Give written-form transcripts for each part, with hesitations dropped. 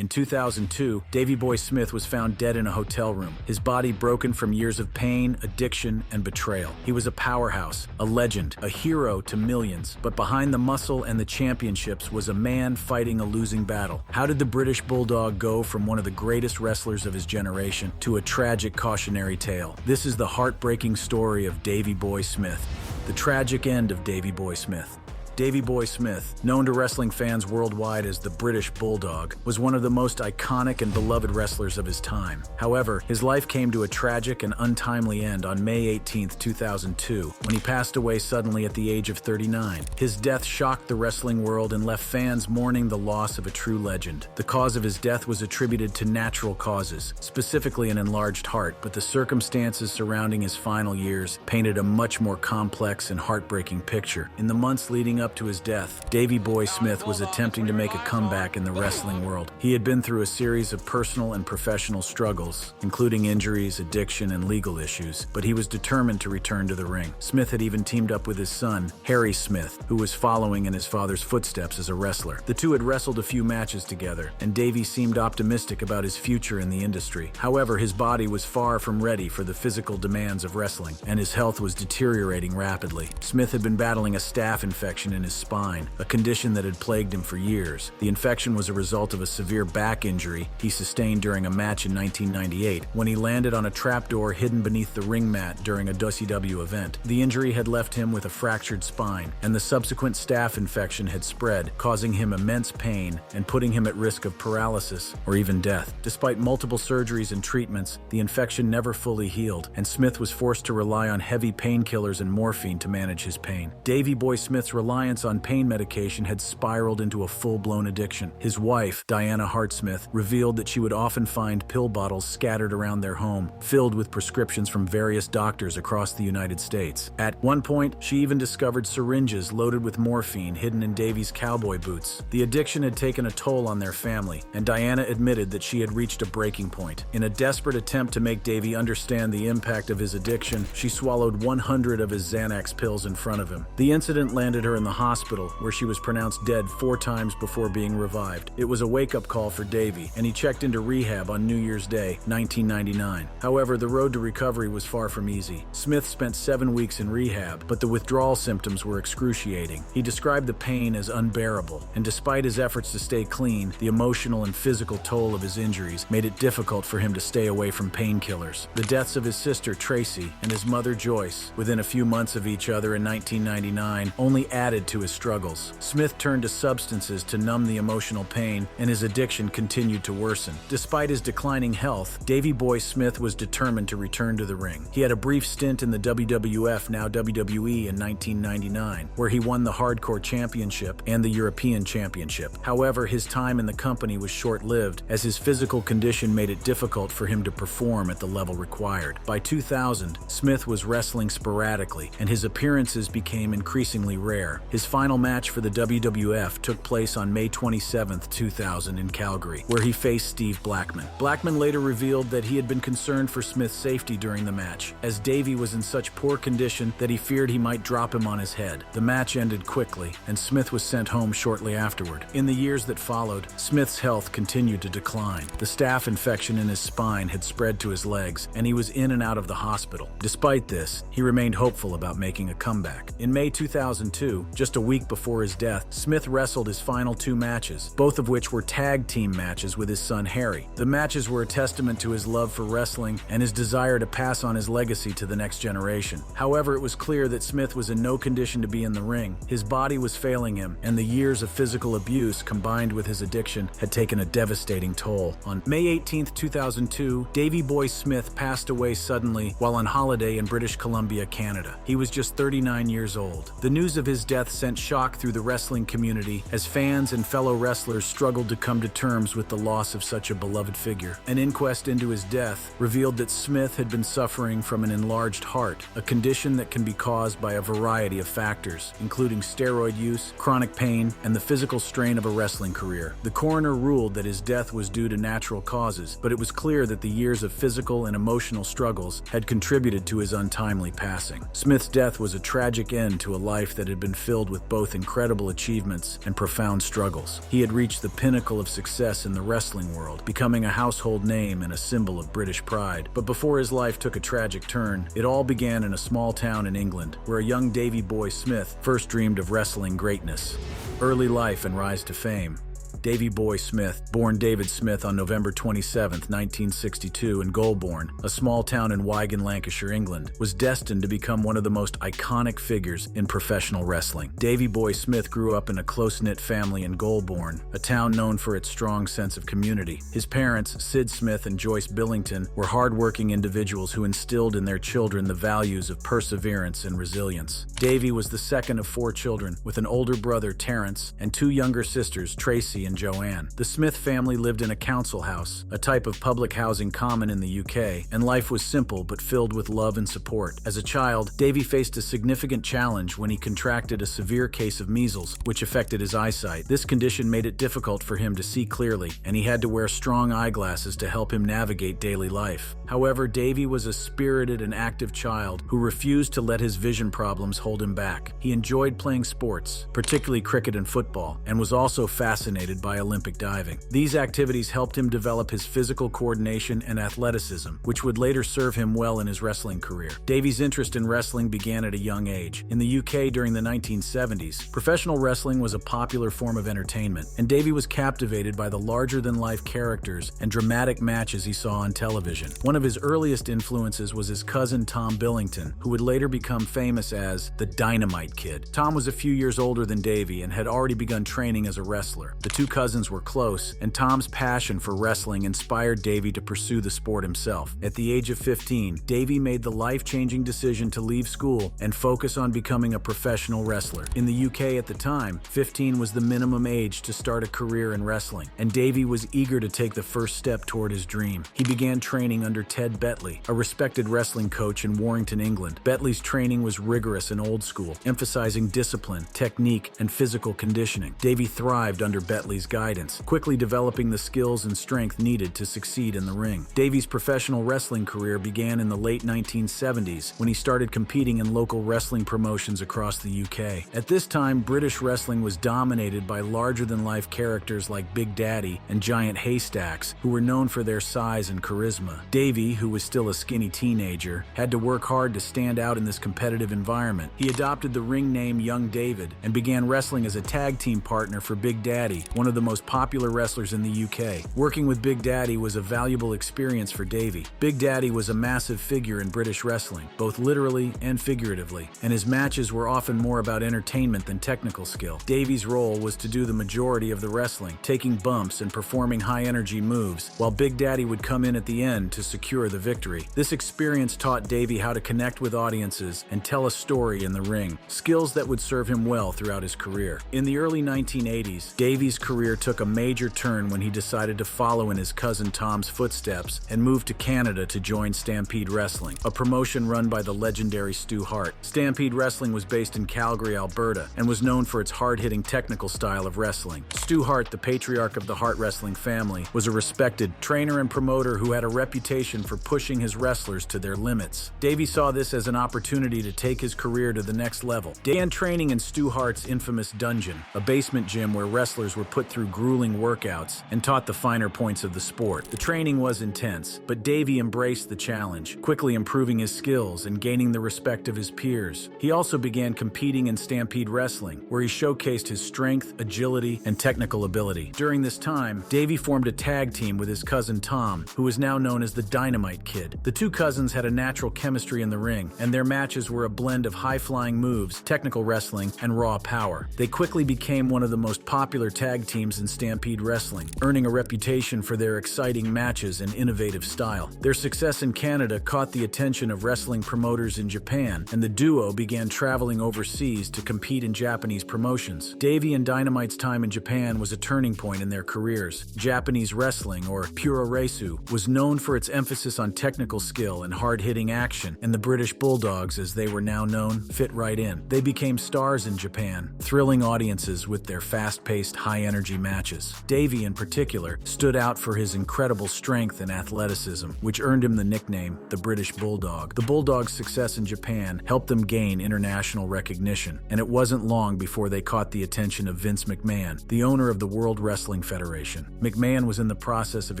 In 2002, Davey Boy Smith was found dead in a hotel room, his body broken from years of pain, addiction, and betrayal. He was a powerhouse, a legend, a hero to millions, but behind the muscle and the championships was a man fighting a losing battle. How did the British Bulldog go from one of the greatest wrestlers of his generation to a tragic cautionary tale? This is the heartbreaking story of Davey Boy Smith, the tragic end of Davey Boy Smith. Davey Boy Smith, known to wrestling fans worldwide as the British Bulldog, was one of the most iconic and beloved wrestlers of his time. However, his life came to a tragic and untimely end on May 18, 2002, when he passed away suddenly at the age of 39. His death shocked the wrestling world and left fans mourning the loss of a true legend. The cause of his death was attributed to natural causes, specifically an enlarged heart, but the circumstances surrounding his final years painted a much more complex and heartbreaking picture. In the months leading up to his death, Davey Boy Smith was attempting to make a comeback in the wrestling world. He had been through a series of personal and professional struggles, including injuries, addiction, and legal issues, but he was determined to return to the ring. Smith had even teamed up with his son, Harry Smith, who was following in his father's footsteps as a wrestler. The two had wrestled a few matches together, and Davey seemed optimistic about his future in the industry. However, his body was far from ready for the physical demands of wrestling, and his health was deteriorating rapidly. Smith had been battling a staph infection in his spine, a condition that had plagued him for years. The infection was a result of a severe back injury he sustained during a match in 1998 when he landed on a trapdoor hidden beneath the ring mat during a WCW event. The injury had left him with a fractured spine, and the subsequent staph infection had spread, causing him immense pain and putting him at risk of paralysis or even death. Despite multiple surgeries and treatments, the infection never fully healed, and Smith was forced to rely on heavy painkillers and morphine to manage his pain. Davey Boy Smith's reliance on pain medication had spiraled into a full-blown addiction. His wife, Diana Hart-Smith, revealed that she would often find pill bottles scattered around their home, filled with prescriptions from various doctors across the United States. At one point, she even discovered syringes loaded with morphine hidden in Davey's cowboy boots. The addiction had taken a toll on their family, and Diana admitted that she had reached a breaking point. In a desperate attempt to make Davey understand the impact of his addiction, she swallowed 100 of his Xanax pills in front of him. The incident landed her in the hospital, where she was pronounced dead 4 times before being revived. It was a wake-up call for Davey, and he checked into rehab on New Year's Day, 1999. However, the road to recovery was far from easy. Smith spent 7 weeks in rehab, but the withdrawal symptoms were excruciating. He described the pain as unbearable, and despite his efforts to stay clean, the emotional and physical toll of his injuries made it difficult for him to stay away from painkillers. The deaths of his sister Tracy and his mother Joyce, within a few months of each other in 1999, only added to his struggles. Smith turned to substances to numb the emotional pain, and his addiction continued to worsen. Despite his declining health, Davey Boy Smith was determined to return to the ring. He had a brief stint in the WWF, now WWE, in 1999, where he won the Hardcore Championship and the European Championship. However, his time in the company was short-lived, as his physical condition made it difficult for him to perform at the level required. By 2000, Smith was wrestling sporadically, and his appearances became increasingly rare. His final match for the WWF took place on May 27, 2000 in Calgary, where he faced Steve Blackman. Blackman later revealed that he had been concerned for Smith's safety during the match, as Davey was in such poor condition that he feared he might drop him on his head. The match ended quickly, and Smith was sent home shortly afterward. In the years that followed, Smith's health continued to decline. The staph infection in his spine had spread to his legs, and he was in and out of the hospital. Despite this, he remained hopeful about making a comeback. In May 2002, just a week before his death, Smith wrestled his final 2 matches, both of which were tag team matches with his son Harry. The matches were a testament to his love for wrestling and his desire to pass on his legacy to the next generation. However, it was clear that Smith was in no condition to be in the ring. His body was failing him, and the years of physical abuse combined with his addiction had taken a devastating toll. On May 18, 2002, Davey Boy Smith passed away suddenly while on holiday in British Columbia, Canada. He was just 39 years old. The news of his death sent shock through the wrestling community as fans and fellow wrestlers struggled to come to terms with the loss of such a beloved figure. An inquest into his death revealed that Smith had been suffering from an enlarged heart, a condition that can be caused by a variety of factors, including steroid use, chronic pain, and the physical strain of a wrestling career. The coroner ruled that his death was due to natural causes, but it was clear that the years of physical and emotional struggles had contributed to his untimely passing. Smith's death was a tragic end to a life that had been filled filled with both incredible achievements and profound struggles. He had reached the pinnacle of success in the wrestling world, becoming a household name and a symbol of British pride. But before his life took a tragic turn, it all began in a small town in England, where a young Davey Boy Smith first dreamed of wrestling greatness. Early life and rise to fame. Davey Boy Smith, born David Smith on November 27, 1962 in Goulburn, a small town in Wigan, Lancashire, England, was destined to become one of the most iconic figures in professional wrestling. Davey Boy Smith grew up in a close-knit family in Goulburn, a town known for its strong sense of community. His parents, Sid Smith and Joyce Billington, were hard-working individuals who instilled in their children the values of perseverance and resilience. Davey was the second of 4 children, with an older brother, Terrence, and 2 younger sisters, Tracy and Joanne. The Smith family lived in a council house, a type of public housing common in the UK, and life was simple but filled with love and support. As a child, Davey faced a significant challenge when he contracted a severe case of measles, which affected his eyesight. This condition made it difficult for him to see clearly, and he had to wear strong eyeglasses to help him navigate daily life. However, Davey was a spirited and active child who refused to let his vision problems hold him back. He enjoyed playing sports, particularly cricket and football, and was also fascinated by Olympic diving. These activities helped him develop his physical coordination and athleticism, which would later serve him well in his wrestling career. Davey's interest in wrestling began at a young age. In the UK during the 1970s, professional wrestling was a popular form of entertainment, and Davey was captivated by the larger-than-life characters and dramatic matches he saw on television. One of his earliest influences was his cousin Tom Billington, who would later become famous as the Dynamite Kid. Tom was a few years older than Davey and had already begun training as a wrestler. The 2 cousins were close, and Tom's passion for wrestling inspired Davey to pursue the sport himself. At the age of 15, Davey made the life-changing decision to leave school and focus on becoming a professional wrestler. In the UK at the time, 15 was the minimum age to start a career in wrestling, and Davey was eager to take the first step toward his dream. He began training under Ted Betley, a respected wrestling coach in Warrington, England. Betley's training was rigorous and old school, emphasizing discipline, technique, and physical conditioning. Davey thrived under Betley's guidance, quickly developing the skills and strength needed to succeed in the ring. Davey's professional wrestling career began in the late 1970s when he started competing in local wrestling promotions across the UK. At this time, British wrestling was dominated by larger-than-life characters like Big Daddy and Giant Haystacks, who were known for their size and charisma. Davey, who was still a skinny teenager, had to work hard to stand out in this competitive environment. He adopted the ring name Young David and began wrestling as a tag team partner for Big Daddy, one of the most popular wrestlers in the UK. Working with Big Daddy was a valuable experience for Davey. Big Daddy was a massive figure in British wrestling, both literally and figuratively, and his matches were often more about entertainment than technical skill. Davey's role was to do the majority of the wrestling, taking bumps and performing high-energy moves, while Big Daddy would come in at the end to secure the victory. This experience taught Davey how to connect with audiences and tell a story in the ring, skills that would serve him well throughout his career. In the early 1980s, Davey's career took a major turn when he decided to follow in his cousin Tom's footsteps and moved to Canada to join Stampede Wrestling, a promotion run by the legendary Stu Hart. Stampede Wrestling was based in Calgary, Alberta, and was known for its hard-hitting technical style of wrestling. Stu Hart, the patriarch of the Hart wrestling family, was a respected trainer and promoter who had a reputation for pushing his wrestlers to their limits. Davey saw this as an opportunity to take his career to the next level. He began training in Stu Hart's infamous dungeon, a basement gym where wrestlers were put through grueling workouts and taught the finer points of the sport. The training was intense, but Davey embraced the challenge, quickly improving his skills and gaining the respect of his peers. He also began competing in Stampede Wrestling, where he showcased his strength, agility, and technical ability. During this time, Davey formed a tag team with his cousin Tom, who is now known as the Dynamite Kid. The 2 cousins had a natural chemistry in the ring, and their matches were a blend of high-flying moves, technical wrestling, and raw power. They quickly became one of the most popular tag teams in Stampede Wrestling, earning a reputation for their exciting matches and innovative style. Their success in Canada caught the attention of wrestling promoters in Japan, and the duo began traveling overseas to compete in Japanese promotions. Davey and Dynamite's time in Japan was a turning point in their careers. Japanese wrestling, or puroresu, was known for its emphasis on technical skill and hard-hitting action, and the British Bulldogs, as they were now known, fit right in. They became stars in Japan, thrilling audiences with their fast-paced, high-energy high-energy matches. Davey, in particular, stood out for his incredible strength and athleticism, which earned him the nickname the British Bulldog. The Bulldog's success in Japan helped them gain international recognition, and it wasn't long before they caught the attention of Vince McMahon, the owner of the World Wrestling Federation. McMahon was in the process of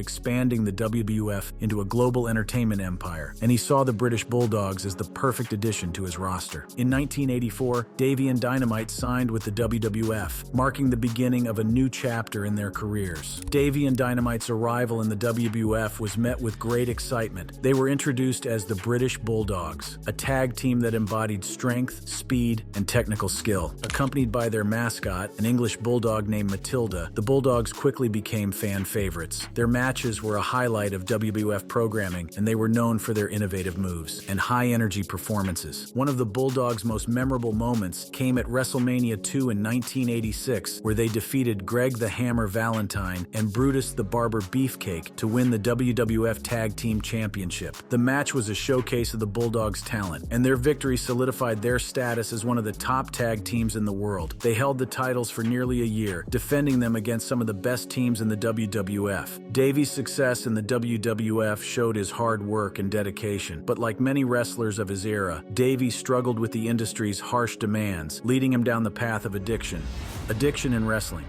expanding the WWF into a global entertainment empire, and he saw the British Bulldogs as the perfect addition to his roster. In 1984, Davey and Dynamite signed with the WWF, marking the beginning of a new chapter in their careers. Davey and Dynamite's arrival in the WWF was met with great excitement. They were introduced as the British Bulldogs, a tag team that embodied strength, speed, and technical skill. Accompanied by their mascot, an English bulldog named Matilda, the Bulldogs quickly became fan favorites. Their matches were a highlight of WWF programming, and they were known for their innovative moves and high-energy performances. One of the Bulldogs' most memorable moments came at WrestleMania 2 in 1986, where they defeated Greg the Hammer Valentine and Brutus the Barber Beefcake to win the WWF Tag Team Championship. The match was a showcase of the Bulldogs' talent, and their victory solidified their status as one of the top tag teams in the world. They held the titles for nearly a year, defending them against some of the best teams in the WWF. Davey's success in the WWF showed his hard work and dedication, but like many wrestlers of his era, Davey struggled with the industry's harsh demands, leading him down the path of addiction. Addiction in wrestling.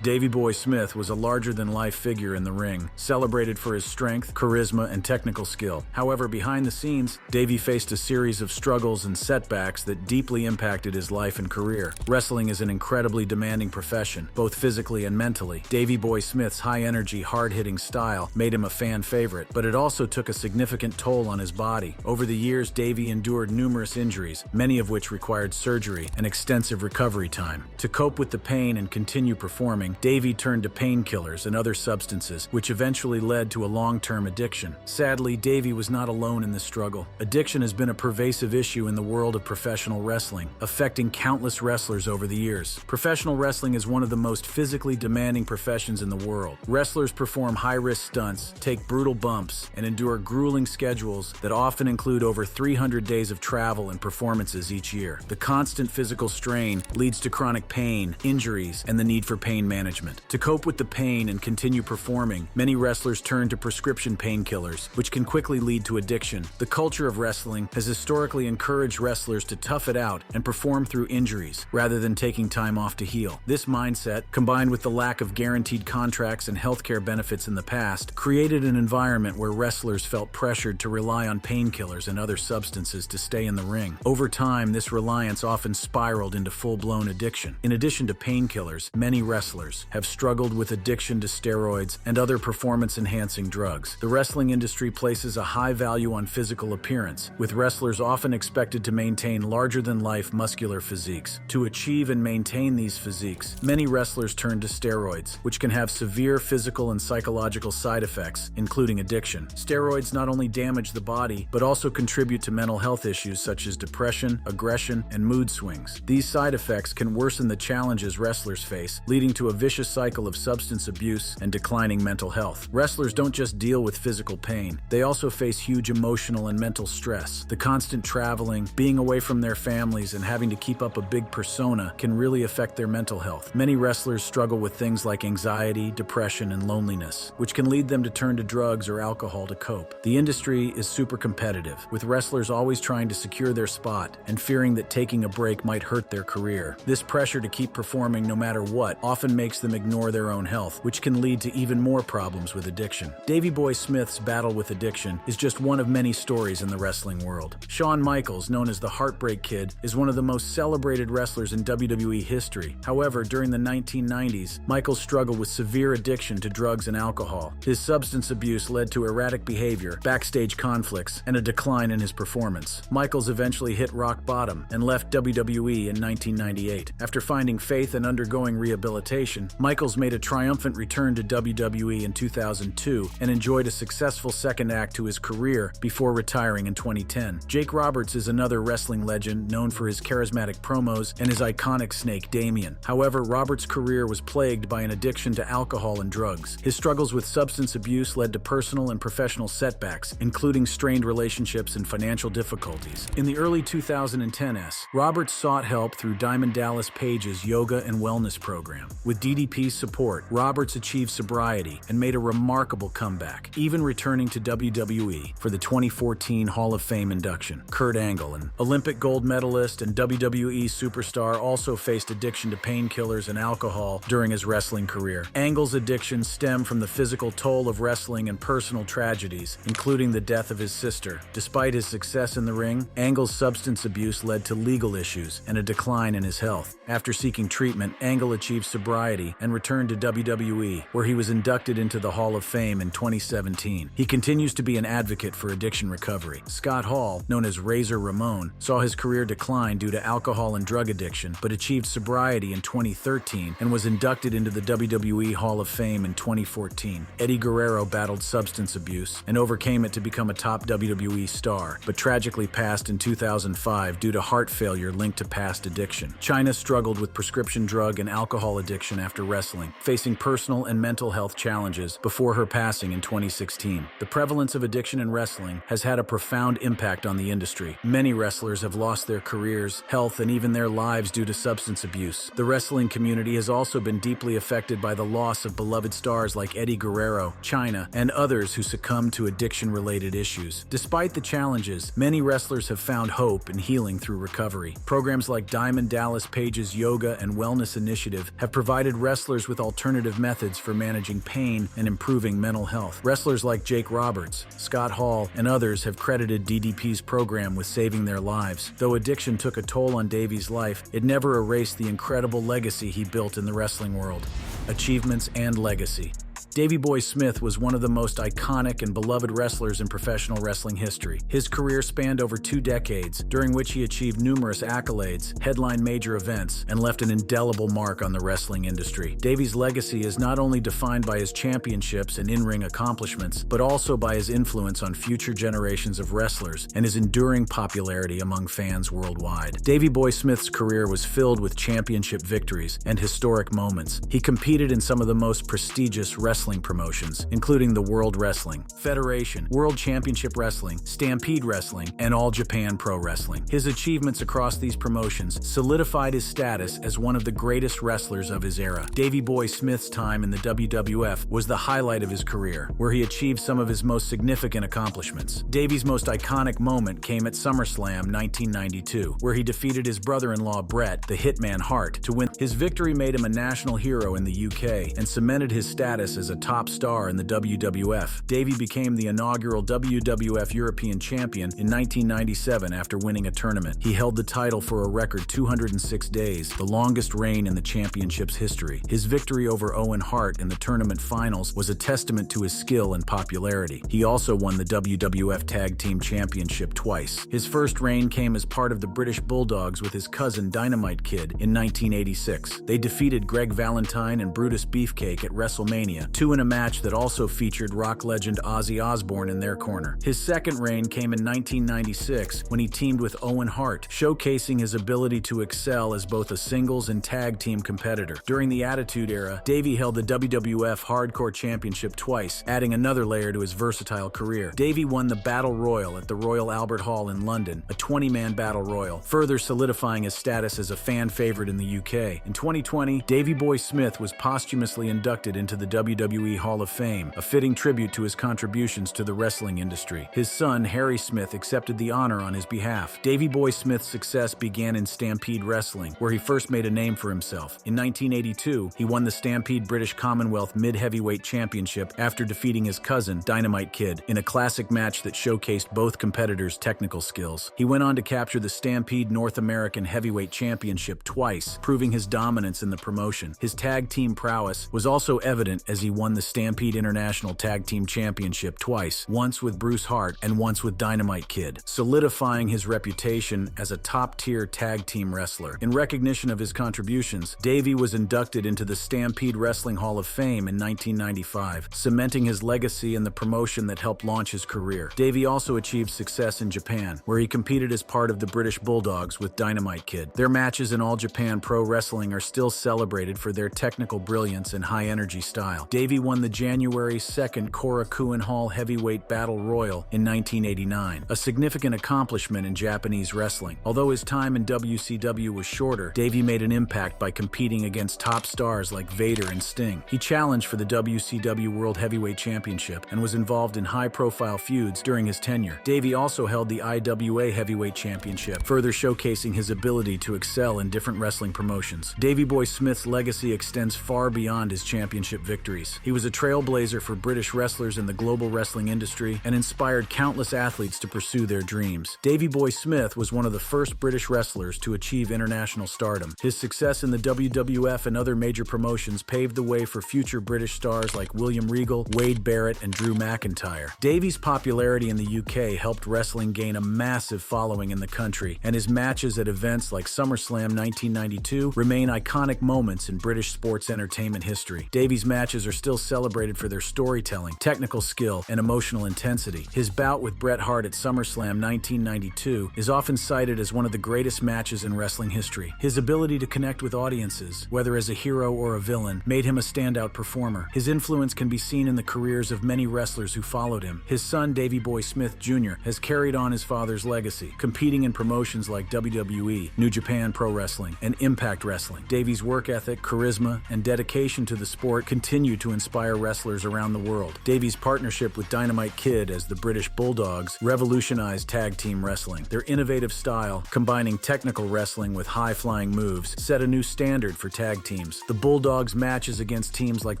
Davey Boy Smith was a larger-than-life figure in the ring, celebrated for his strength, charisma, and technical skill. However, behind the scenes, Davey faced a series of struggles and setbacks that deeply impacted his life and career. Wrestling is an incredibly demanding profession, both physically and mentally. Davey Boy Smith's high-energy, hard-hitting style made him a fan favorite, but it also took a significant toll on his body. Over the years, Davey endured numerous injuries, many of which required surgery and extensive recovery time. To cope with the pain and continue performing, Davey turned to painkillers and other substances, which eventually led to a long-term addiction. Sadly, Davey was not alone in this struggle. Addiction has been a pervasive issue in the world of professional wrestling, affecting countless wrestlers over the years. Professional wrestling is one of the most physically demanding professions in the world. Wrestlers perform high-risk stunts, take brutal bumps, and endure grueling schedules that often include over 300 days of travel and performances each year. The constant physical strain leads to chronic pain, injuries, and the need for pain management. To cope with the pain and continue performing, many wrestlers turn to prescription painkillers, which can quickly lead to addiction. The culture of wrestling has historically encouraged wrestlers to tough it out and perform through injuries, rather than taking time off to heal. This mindset, combined with the lack of guaranteed contracts and healthcare benefits in the past, created an environment where wrestlers felt pressured to rely on painkillers and other substances to stay in the ring. Over time, this reliance often spiraled into full-blown addiction. In addition to painkillers, many wrestlers have struggled with addiction to steroids and other performance-enhancing drugs. The wrestling industry places a high value on physical appearance, with wrestlers often expected to maintain larger-than-life muscular physiques. To achieve and maintain these physiques, many wrestlers turn to steroids, which can have severe physical and psychological side effects, including addiction. Steroids not only damage the body, but also contribute to mental health issues such as depression, aggression, and mood swings. These side effects can worsen the challenges wrestlers face, leading to a vicious cycle of substance abuse and declining mental health. Wrestlers don't just deal with physical pain, they also face huge emotional and mental stress. The constant traveling, being away from their families, and having to keep up a big persona can really affect their mental health. Many wrestlers struggle with things like anxiety, depression, and loneliness, which can lead them to turn to drugs or alcohol to cope. The industry is super competitive, with wrestlers always trying to secure their spot and fearing that taking a break might hurt their career. This pressure to keep performing no matter what often makes them ignore their own health, which can lead to even more problems with addiction. Davey Boy Smith's battle with addiction is just one of many stories in the wrestling world. Shawn Michaels, known as the Heartbreak Kid, is one of the most celebrated wrestlers in WWE history. However, during the 1990s, Michaels struggled with severe addiction to drugs and alcohol. His substance abuse led to erratic behavior, backstage conflicts, and a decline in his performance. Michaels eventually hit rock bottom and left WWE in 1998. After finding faith and undergoing rehabilitation, Michaels made a triumphant return to WWE in 2002 and enjoyed a successful second act to his career before retiring in 2010. Jake Roberts is another wrestling legend known for his charismatic promos and his iconic snake Damien. However, Roberts' career was plagued by an addiction to alcohol and drugs. His struggles with substance abuse led to personal and professional setbacks, including strained relationships and financial difficulties. In the early 2010s, Roberts sought help through Diamond Dallas Page's yoga and wellness program. With DDP's support, Roberts achieved sobriety and made a remarkable comeback, even returning to WWE for the 2014 Hall of Fame induction. Kurt Angle, an Olympic gold medalist and WWE superstar, also faced addiction to painkillers and alcohol during his wrestling career. Angle's addiction stemmed from the physical toll of wrestling and personal tragedies, including the death of his sister. Despite his success in the ring, Angle's substance abuse led to legal issues and a decline in his health. After seeking treatment, Angle achieved sobriety and returned to WWE, where he was inducted into the Hall of Fame in 2017. He continues to be an advocate for addiction recovery. Scott Hall, known as Razor Ramon, saw his career decline due to alcohol and drug addiction, but achieved sobriety in 2013 and was inducted into the WWE Hall of Fame in 2014. Eddie Guerrero battled substance abuse and overcame it to become a top WWE star, but tragically passed in 2005 due to heart failure linked to past addiction. Chyna struggled with prescription drug and alcohol addiction after wrestling, facing personal and mental health challenges before her passing in 2016. The prevalence of addiction in wrestling has had a profound impact on the industry. Many wrestlers have lost their careers, health, and even their lives due to substance abuse. The wrestling community has also been deeply affected by the loss of beloved stars like Eddie Guerrero, Chyna, and others who succumbed to addiction-related issues. Despite the challenges, many wrestlers have found hope and healing through recovery. Programs like Diamond Dallas Page's Yoga and Wellness Initiative have provided wrestlers with alternative methods for managing pain and improving mental health. Wrestlers like Jake Roberts, Scott Hall, and others have credited DDP's program with saving their lives. Though addiction took a toll on Davey's life, it never erased the incredible legacy he built in the wrestling world. Achievements and legacy. Davey Boy Smith was one of the most iconic and beloved wrestlers in professional wrestling history. His career spanned over 2 decades, during which he achieved numerous accolades, headlined major events, and left an indelible mark on the wrestling industry. Davey's legacy is not only defined by his championships and in-ring accomplishments, but also by his influence on future generations of wrestlers and his enduring popularity among fans worldwide. Davey Boy Smith's career was filled with championship victories and historic moments. He competed in some of the most prestigious wrestling promotions, including the World Wrestling Federation, World Championship Wrestling, Stampede Wrestling, and All Japan Pro Wrestling. His achievements across these promotions solidified his status as one of the greatest wrestlers of his era. Davey Boy Smith's time in the WWF was the highlight of his career, where he achieved some of his most significant accomplishments. Davey's most iconic moment came at SummerSlam 1992, where he defeated his brother-in-law Bret, the Hitman Hart, to win. His victory made him a national hero in the UK and cemented his status as a top star in the WWF. Davey became the inaugural WWF European Champion in 1997 after winning a tournament. He held the title for a record 206 days, the longest reign in the championship's history. His victory over Owen Hart in the tournament finals was a testament to his skill and popularity. He also won the WWF Tag Team Championship twice. His first reign came as part of the British Bulldogs with his cousin Dynamite Kid in 1986. They defeated Greg Valentine and Brutus Beefcake at WrestleMania, two in a match that also featured rock legend Ozzy Osbourne in their corner. His second reign came in 1996 when he teamed with Owen Hart, showcasing his ability to excel as both a singles and tag team competitor. During the Attitude Era, Davey held the WWF Hardcore Championship twice, adding another layer to his versatile career. Davey won the Battle Royal at the Royal Albert Hall in London, a 20-man battle royal, further solidifying his status as a fan favorite in the UK. In 2020, Davey Boy Smith was posthumously inducted into the WWE Hall of Fame, a fitting tribute to his contributions to the wrestling industry. His son, Harry Smith, accepted the honor on his behalf. Davey Boy Smith's success began in Stampede Wrestling, where he first made a name for himself. In 1982, he won the Stampede British Commonwealth Mid-Heavyweight Championship after defeating his cousin, Dynamite Kid, in a classic match that showcased both competitors' technical skills. He went on to capture the Stampede North American Heavyweight Championship twice, proving his dominance in the promotion. His tag team prowess was also evident as he won the Stampede International Tag Team Championship twice, once with Bruce Hart and once with Dynamite Kid, solidifying his reputation as a top-tier tag team wrestler. In recognition of his contributions, Davey was inducted into the Stampede Wrestling Hall of Fame in 1995, cementing his legacy in the promotion that helped launch his career. Davey also achieved success in Japan, where he competed as part of the British Bulldogs with Dynamite Kid. Their matches in All Japan Pro Wrestling are still celebrated for their technical brilliance and high-energy style. Davey Davey won the January 2nd Korakuen Hall Heavyweight Battle Royal in 1989, a significant accomplishment in Japanese wrestling. Although his time in WCW was shorter, Davey made an impact by competing against top stars like Vader and Sting. He challenged for the WCW World Heavyweight Championship and was involved in high-profile feuds during his tenure. Davey also held the IWA Heavyweight Championship, further showcasing his ability to excel in different wrestling promotions. Davey Boy Smith's legacy extends far beyond his championship victories. He was a trailblazer for British wrestlers in the global wrestling industry and inspired countless athletes to pursue their dreams. Davey Boy Smith was one of the first British wrestlers to achieve international stardom. His success in the WWF and other major promotions paved the way for future British stars like William Regal, Wade Barrett, and Drew McIntyre. Davey's popularity in the UK helped wrestling gain a massive following in the country, and his matches at events like SummerSlam 1992 remain iconic moments in British sports entertainment history. Davey's matches are still celebrated for their storytelling, technical skill, and emotional intensity. His bout with Bret Hart at SummerSlam 1992 is often cited as one of the greatest matches in wrestling history. His ability to connect with audiences, whether as a hero or a villain, made him a standout performer. His influence can be seen in the careers of many wrestlers who followed him. His son, Davey Boy Smith Jr., has carried on his father's legacy, competing in promotions like WWE, New Japan Pro Wrestling, and Impact Wrestling. Davey's work ethic, charisma, and dedication to the sport continue to inspire wrestlers around the world. Davey's partnership with Dynamite Kid as the British Bulldogs revolutionized tag team wrestling. Their innovative style, combining technical wrestling with high-flying moves, set a new standard for tag teams. The Bulldogs' matches against teams like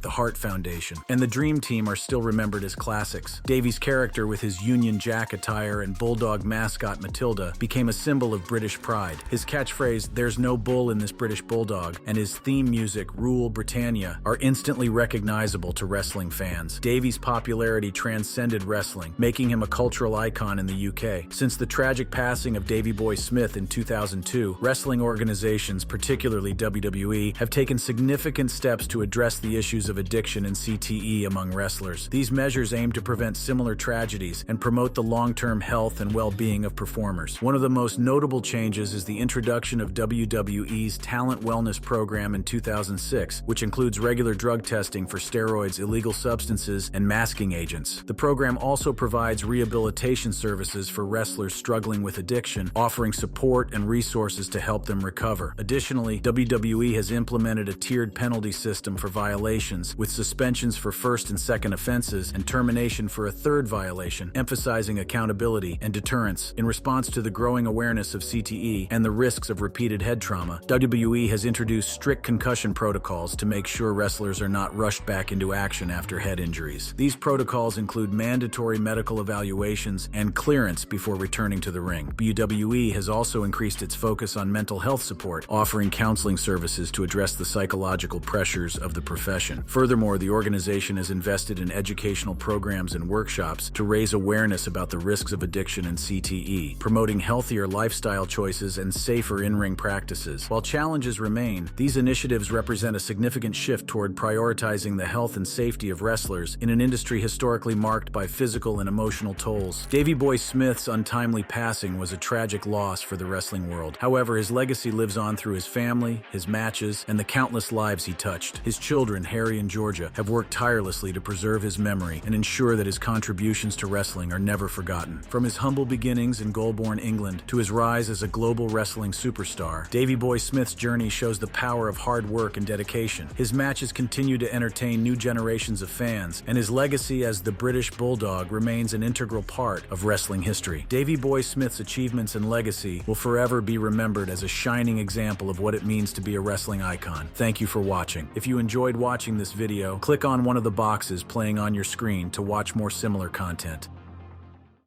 the Hart Foundation and the Dream Team are still remembered as classics. Davey's character with his Union Jack attire and Bulldog mascot Matilda became a symbol of British pride. His catchphrase, "There's no bull in this British Bulldog," and his theme music, "Rule Britannia," are instantly recognizable to wrestling fans. Davey's popularity transcended wrestling, making him a cultural icon in the UK. Since the tragic passing of Davey Boy Smith in 2002, wrestling organizations, particularly WWE, have taken significant steps to address the issues of addiction and CTE among wrestlers. These measures aim to prevent similar tragedies and promote the long-term health and well-being of performers. One of the most notable changes is the introduction of WWE's Talent Wellness Program in 2006, which includes regular drug testing for steroids, illegal substances, and masking agents. The program also provides rehabilitation services for wrestlers struggling with addiction, offering support and resources to help them recover. Additionally, WWE has implemented a tiered penalty system for violations, with suspensions for first and second offenses and termination for a third violation, emphasizing accountability and deterrence. In response to the growing awareness of CTE and the risks of repeated head trauma, WWE has introduced strict concussion protocols to make sure wrestlers are not rushed back into action after head injuries. These protocols include mandatory medical evaluations and clearance before returning to the ring. WWE has also increased its focus on mental health support, offering counseling services to address the psychological pressures of the profession. Furthermore, the organization has invested in educational programs and workshops to raise awareness about the risks of addiction and CTE, promoting healthier lifestyle choices and safer in-ring practices. While challenges remain, these initiatives represent a significant shift toward prioritizing the health and safety of wrestlers in an industry historically marked by physical and emotional tolls. Davey Boy Smith's untimely passing was a tragic loss for the wrestling world. However, his legacy lives on through his family, his matches, and the countless lives he touched. His children, Harry and Georgia, have worked tirelessly to preserve his memory and ensure that his contributions to wrestling are never forgotten. From his humble beginnings in Goulburn, England, to his rise as a global wrestling superstar, Davey Boy Smith's journey shows the power of hard work and dedication. His matches continue to entertain new generations of fans, and his legacy as the British Bulldog remains an integral part of wrestling history. Davey Boy Smith's achievements and legacy will forever be remembered as a shining example of what it means to be a wrestling icon. Thank you for watching. If you enjoyed watching this video, click on one of the boxes playing on your screen to watch more similar content.